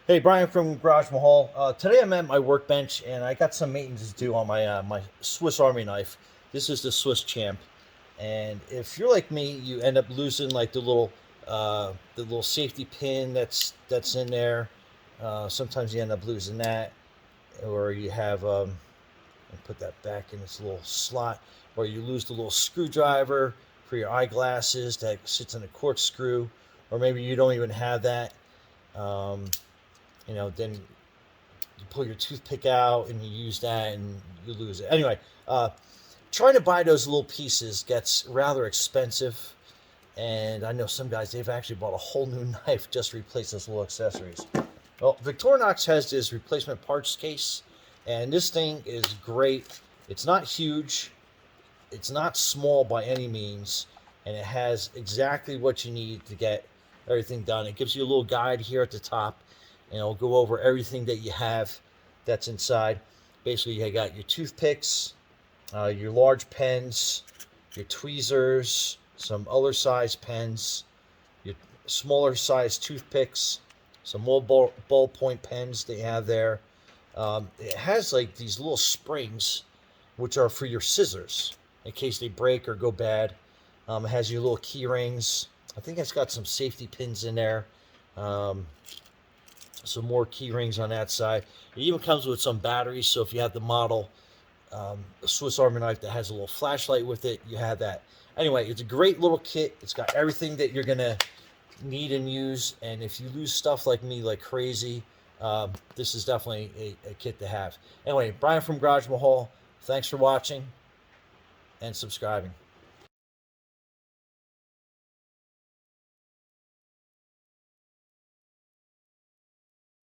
Hey, Brian from Garage Mahal. Today I'm at my workbench and I got some maintenance to do on my Swiss Army knife. This is the Swiss Champ, and if you're like me, you end up losing like the little safety pin that's in there. Sometimes you end up losing that, or you have and put that back in its little slot, or you lose the little screwdriver for your eyeglasses that sits in a corkscrew, or maybe you don't even have that. Um, then you pull your toothpick out and you use that and you lose it. Anyway, trying to buy those little pieces gets rather expensive. And I know some guys, they've actually bought a whole new knife just to replace those little accessories. Well, Victorinox has this replacement parts case, and this thing is great. It's not huge, it's not small by any means, and it has exactly what you need to get everything done. It gives you a little guide here at the top, and it'll go over everything that you have that's inside. Basically, you got your toothpicks, your large pens, your tweezers, some other size pens, your smaller size toothpicks, some more ballpoint pens they have there. It has like these little springs, which are for your scissors in case they break or go bad. It has your little key rings. I think it's got some safety pins in there. Um, some more key rings on that side. It even comes with some batteries, so if you have the model a Swiss Army knife that has a little flashlight with it, you have that. Anyway, it's a great little kit. It's got everything that you're gonna need and use, and if you lose stuff like me like crazy, this is definitely a kit to have. Anyway, Brian from Garage Mahal, thanks for watching and subscribing.